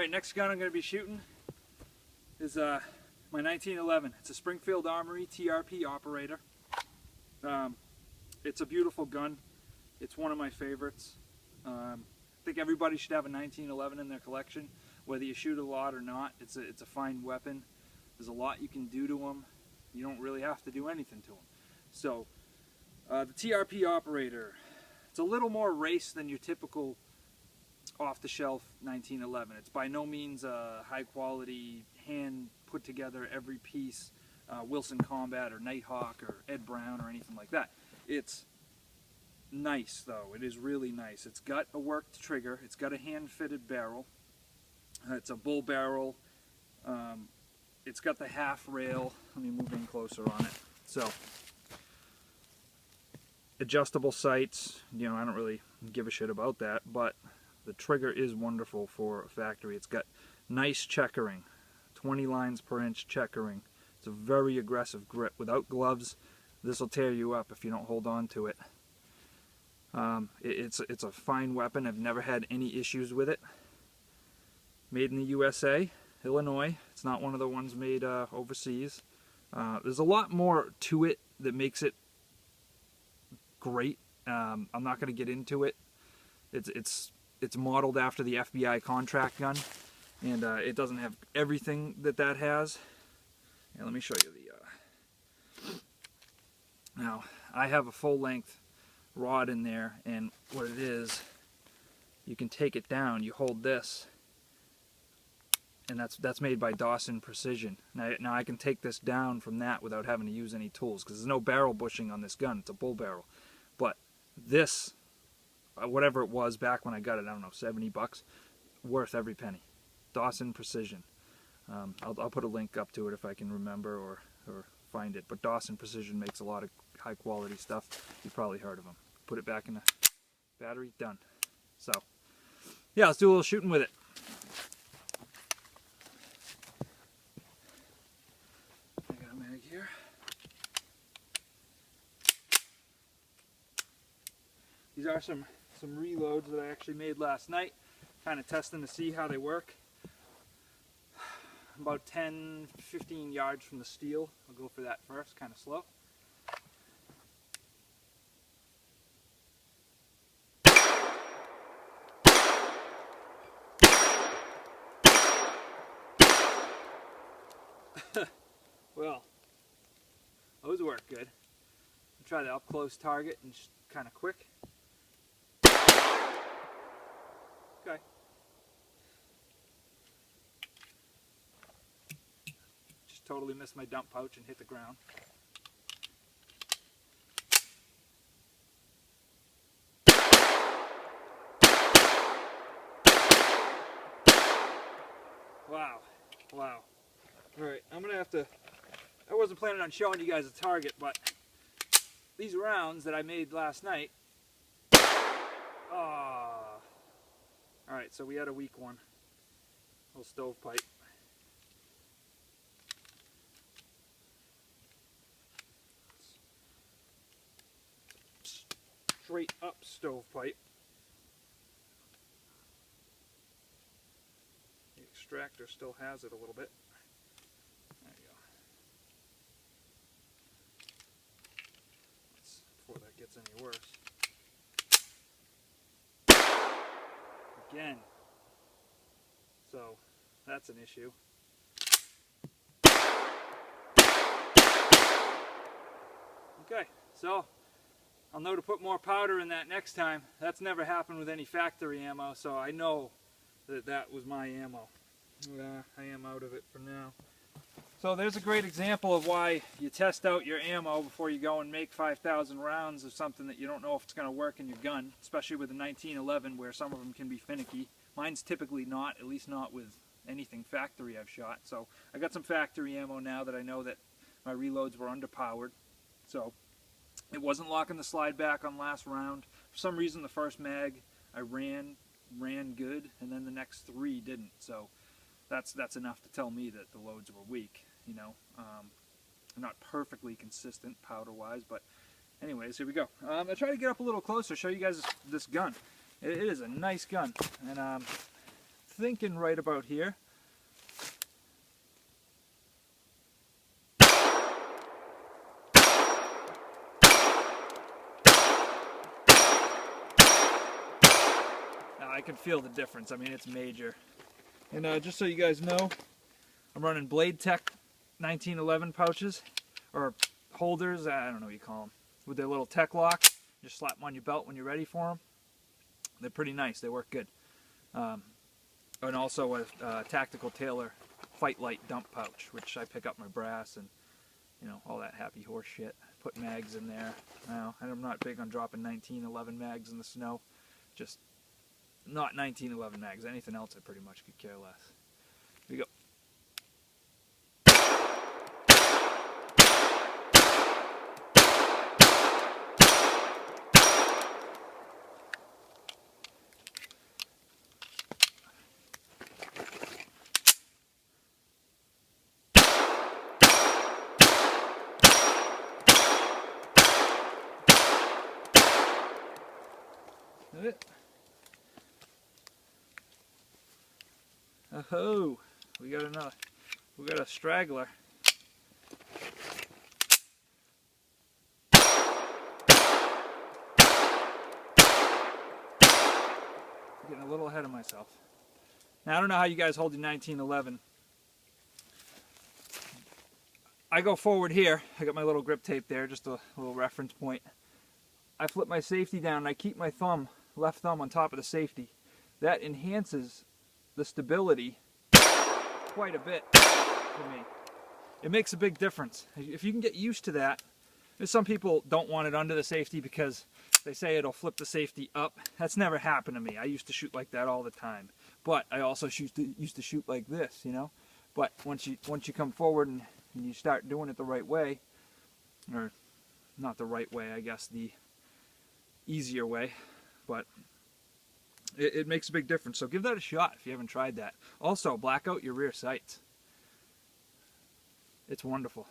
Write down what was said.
Alright, next gun I'm going to be shooting is my 1911. It's a Springfield Armory TRP Operator. It's a beautiful gun. It's one of my favorites. I think everybody should have a 1911 in their collection, whether you shoot a lot or not. It's a fine weapon. There's a lot you can do to them. You don't really have to do anything to them. So, the TRP Operator, it's a little more race than your typical off-the-shelf 1911. It's by no means a high-quality, hand-put-together every piece Wilson Combat or Nighthawk or Ed Brown or anything like that. It's nice, though. It is really nice. It's got a worked trigger. It's got a hand-fitted barrel. It's a bull barrel. It's got the half rail. Let me move in closer on it. So, adjustable sights. You know, I don't really give a shit about that, but the trigger is wonderful for a factory. It's got nice checkering, 20 lines per inch checkering. It's a very aggressive grip. Without gloves, this will tear you up if you don't hold on to it. It's a fine weapon. I've never had any issues with it. Made in the USA, Illinois. It's not one of the ones made overseas. There's a lot more to it that makes it great. I'm not going to get into it. It's modeled after the FBI contract gun, and it doesn't have everything that has. And let me show you the. Now I have a full-length rod in there, and what it is, you can take it down. You hold this, and that's made by Dawson Precision. Now I can take this down from that without having to use any tools, because there's no barrel bushing on this gun. It's a bull barrel. But this, whatever it was back when I got it, I don't know, 70 bucks, worth every penny. Dawson Precision. I'll put a link up to it if I can remember or find it. But Dawson Precision makes a lot of high quality stuff. You've probably heard of them. Put it back in the battery, done. So, yeah, let's do a little shooting with it. I got a mag here. These are some reloads that I actually made last night, kind of testing to see how they work. About 10-15 yards from the steel. I'll go for that first, kind of slow. Well, those work good. I'll try the up-close target and just kind of quick. Okay. Just totally missed my dump pouch and hit the ground. Wow. Wow. Alright, I'm going to have to... I wasn't planning on showing you guys a target, but these rounds that I made last night... Alright, so we had a weak one. Little stovepipe. Straight up stovepipe. The extractor still has it a little bit. There you go. That's before that gets any worse. Again. So that's an issue. Okay, so I'll know to put more powder in that next time. That's never happened with any factory ammo, so I know that was my ammo. I am out of it for now. So there's a great example of why you test out your ammo before you go and make 5,000 rounds of something that you don't know if it's going to work in your gun, especially with a 1911 where some of them can be finicky. Mine's typically not, at least not with anything factory I've shot. So I got some factory ammo now that I know that my reloads were underpowered. So it wasn't locking the slide back on last round. For some reason the first mag I ran good, and then the next three didn't. So that's enough to tell me that the loads were weak. You know, they're not perfectly consistent powder-wise, but anyways, here we go. I'll try to get up a little closer, show you guys this gun. It is a nice gun, and thinking right about here. Now I can feel the difference. I mean, it's major. And just so you guys know, I'm running Blade Tech 1911 pouches, or holders, I don't know what you call them, with their little tech lock. Just slap them on your belt when you're ready for them. They're pretty nice. They work good. And also a Tactical Tailor Fight Light dump pouch, which I pick up my brass and, you know, all that happy horse shit. Put mags in there. Now, I'm not big on dropping 1911 mags in the snow. Just not 1911 mags. Anything else I pretty much could care less. Here we go. It. Oh, we got another. We got a straggler. Getting a little ahead of myself. Now I don't know how you guys hold your 1911. I go forward here. I got my little grip tape there, just a little reference point. I flip my safety down and I keep my left thumb on top of the safety. That enhances the stability quite a bit for me. It makes a big difference. If you can get used to that, some people don't want it under the safety because they say it'll flip the safety up. That's never happened to me. I used to shoot like that all the time. But I also used to shoot like this, you know. But once you come forward and you start doing it the right way, or not the right way, I guess the easier way, but it makes a big difference. So give that a shot if you haven't tried that. Also, black out your rear sights. It's wonderful.